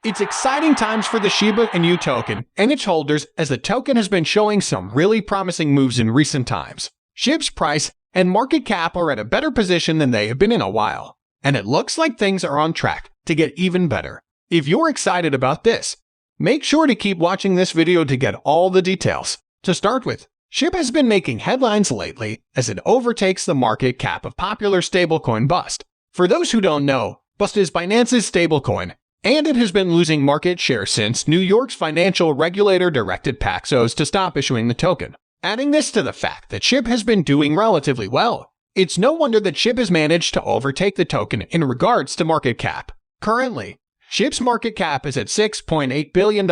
It's exciting times for the Shiba Inu token and its holders, as the token has been showing some really promising moves in recent times. Shib's price and market cap are at a better position than they have been in a while, and it looks like things are on track to get even better. If you're excited about this, make sure to keep watching this video to get all the details. To start with, Shib has been making headlines lately as it overtakes the market cap of popular stablecoin BUSD. For those who don't know, BUSD is Binance's stablecoin, and it has been losing market share since New York's financial regulator directed Paxos to stop issuing the token. Adding this to the fact that Shib has been doing relatively well, it's no wonder that Shib has managed to overtake the token in regards to market cap. Currently, Shib's market cap is at $6.8 billion,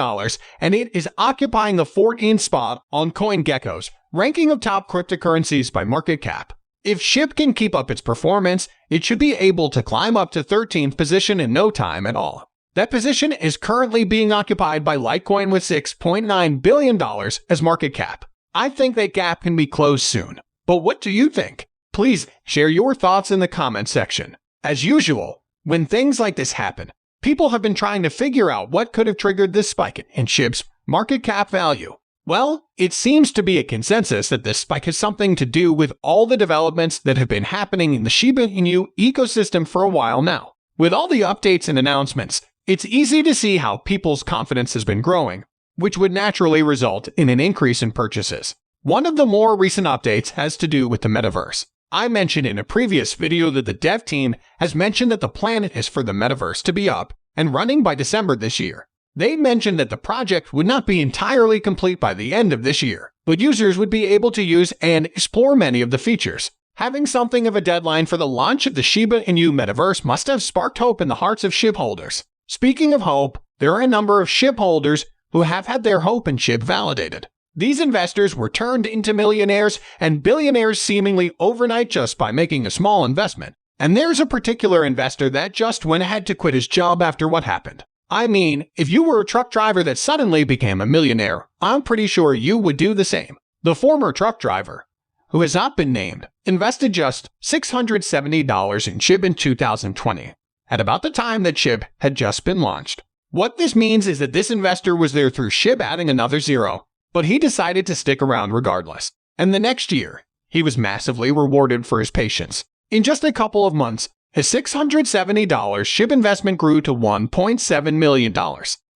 and it is occupying the 14th spot on CoinGecko's ranking of top cryptocurrencies by market cap. If Shib can keep up its performance, it should be able to climb up to 13th position in no time at all. That position is currently being occupied by Litecoin with $6.9 billion as market cap. I think that gap can be closed soon. But what do you think? Please share your thoughts in the comment section. As usual, when things like this happen, people have been trying to figure out what could have triggered this spike in Shib's market cap value. Well, it seems to be a consensus that this spike has something to do with all the developments that have been happening in the Shiba Inu ecosystem for a while now. With all the updates and announcements, it's easy to see how people's confidence has been growing, which would naturally result in an increase in purchases. One of the more recent updates has to do with the metaverse. I mentioned in a previous video that the dev team has mentioned that the plan is for the metaverse to be up and running by December this year. They mentioned that the project would not be entirely complete by the end of this year, but users would be able to use and explore many of the features. Having something of a deadline for the launch of the Shiba Inu metaverse must have sparked hope in the hearts of Shib holders. Speaking of hope, there are a number of Shib holders who have had their hope in Shib validated. These investors were turned into millionaires and billionaires seemingly overnight just by making a small investment. And there's a particular investor that just went ahead to quit his job after what happened. I mean, if you were a truck driver that suddenly became a millionaire, I'm pretty sure you would do the same. The former truck driver, who has not been named, invested just $670 in Shib in 2020, at about the time that Shib had just been launched. What this means is that this investor was there through Shib adding another zero, but he decided to stick around regardless. And the next year, he was massively rewarded for his patience. In just a couple of months, his $670 Shib investment grew to $1.7 million.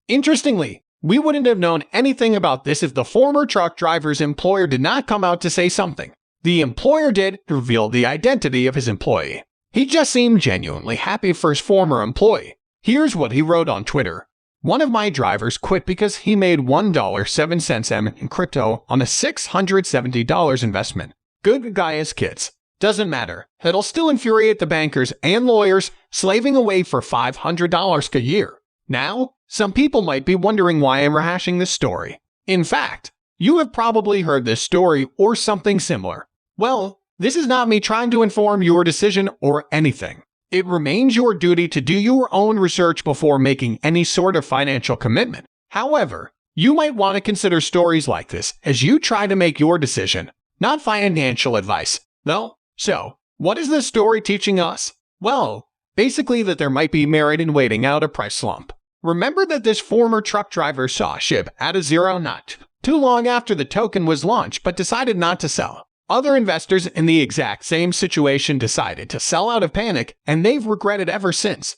Interestingly, we wouldn't have known anything about this if the former truck driver's employer did not come out to say something. The employer did reveal the identity of his employee. He just seemed genuinely happy for his former employee. Here's what he wrote on Twitter. One of my drivers quit because he made $1.07 in crypto on a $670 investment. Good guy has kids. Doesn't matter. It'll still infuriate the bankers and lawyers slaving away for $500 a year. Now, some people might be wondering why I'm rehashing this story. In fact, you have probably heard this story or something similar. Well, this is not me trying to inform your decision or anything. It remains your duty to do your own research before making any sort of financial commitment. However, you might want to consider stories like this as you try to make your decision, not financial advice, though. So, what is this story teaching us? Well, basically that there might be merit in waiting out a price slump. Remember that this former truck driver saw Shib at a zero not too long after the token was launched but decided not to sell. Other investors in the exact same situation decided to sell out of panic, and they've regretted ever since.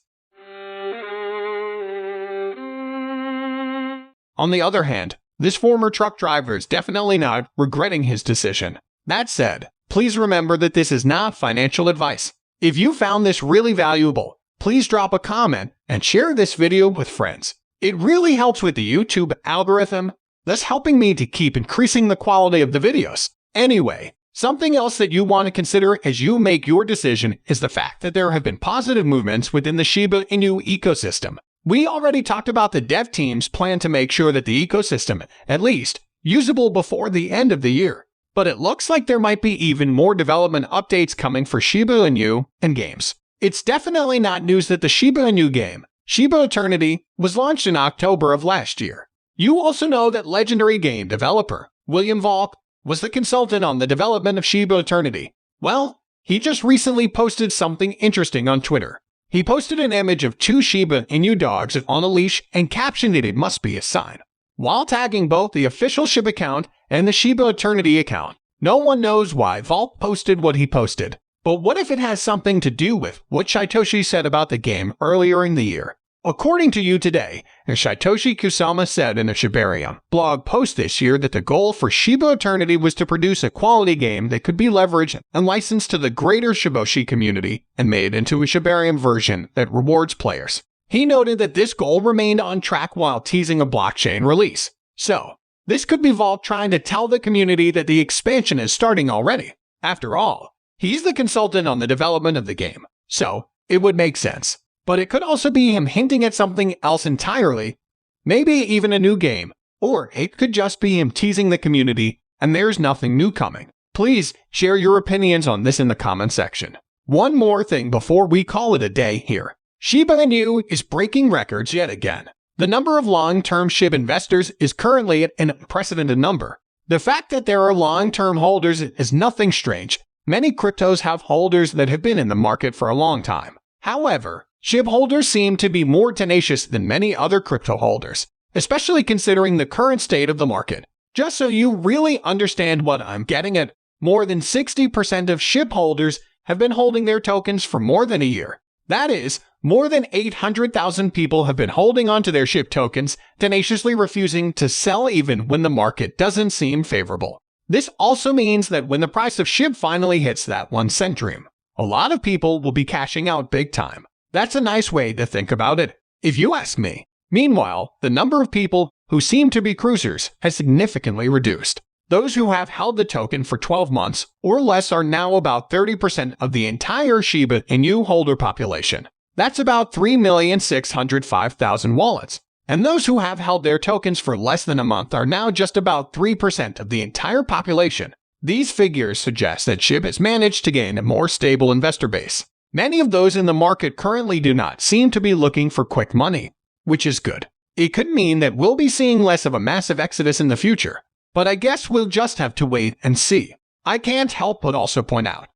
On the other hand, this former truck driver is definitely not regretting his decision. That said, please remember that this is not financial advice. If you found this really valuable, please drop a comment and share this video with friends. It really helps with the YouTube algorithm, thus helping me to keep increasing the quality of the videos. Anyway, something else that you want to consider as you make your decision is the fact that there have been positive movements within the Shiba Inu ecosystem. We already talked about the dev team's plan to make sure that the ecosystem, at least, usable before the end of the year. But it looks like there might be even more development updates coming for Shiba Inu and games. It's definitely not news that the Shiba Inu game, Shiba Eternity, was launched in October of last year. You also know that legendary game developer William Volk was the consultant on the development of Shiba Eternity. Well, he just recently posted something interesting on Twitter. He posted an image of two Shiba Inu dogs on a leash and captioned it must be a sign, while tagging both the official Shib account and the Shiba Eternity account. No one knows why Vault posted what he posted, but what if it has something to do with what Satoshi said about the game earlier in the year? According to You Today, Satoshi Kusama said in a Shiba Inu blog post this year that the goal for Shiba Eternity was to produce a quality game that could be leveraged and licensed to the greater Shiboshi community and made into a Shiba Inu version that rewards players. He noted that this goal remained on track while teasing a blockchain release. So, this could be Vault trying to tell the community that the expansion is starting already. After all, he's the consultant on the development of the game, so it would make sense. But it could also be him hinting at something else entirely, maybe even a new game, or it could just be him teasing the community and there's nothing new coming. Please share your opinions on this in the comment section. One more thing before we call it a day here. Shiba Inu is breaking records yet again. The number of long-term SHIB investors is currently at an unprecedented number. The fact that there are long-term holders is nothing strange. Many cryptos have holders that have been in the market for a long time. However, SHIB holders seem to be more tenacious than many other crypto holders, especially considering the current state of the market. Just so you really understand what I'm getting at, more than 60% of SHIB holders have been holding their tokens for more than a year. That is, more than 800,000 people have been holding onto their SHIB tokens, tenaciously refusing to sell even when the market doesn't seem favorable. This also means that when the price of SHIB finally hits that 1 cent dream, a lot of people will be cashing out big time. That's a nice way to think about it, if you ask me. Meanwhile, the number of people who seem to be cruisers has significantly reduced. Those who have held the token for 12 months or less are now about 30% of the entire Shiba Inu holder population. That's about 3,605,000 wallets. And those who have held their tokens for less than a month are now just about 3% of the entire population. These figures suggest that SHIB has managed to gain a more stable investor base. Many of those in the market currently do not seem to be looking for quick money, which is good. It could mean that we'll be seeing less of a massive exodus in the future, but I guess we'll just have to wait and see. I can't help but also point out,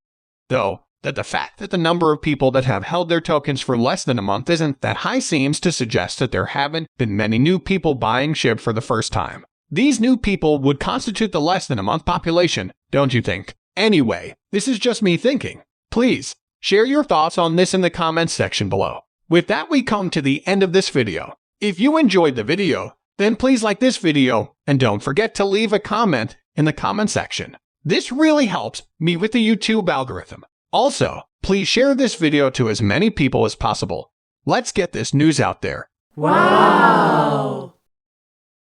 though, that the fact that the number of people that have held their tokens for less than a month isn't that high seems to suggest that there haven't been many new people buying SHIB for the first time. These new people would constitute the less than a month population, don't you think? Anyway, this is just me thinking. Please share your thoughts on this in the comments section below. With that, we come to the end of this video. If you enjoyed the video, then please like this video and don't forget to leave a comment in the comment section. This really helps me with the YouTube algorithm. Also, please share this video to as many people as possible. Let's get this news out there. Wow!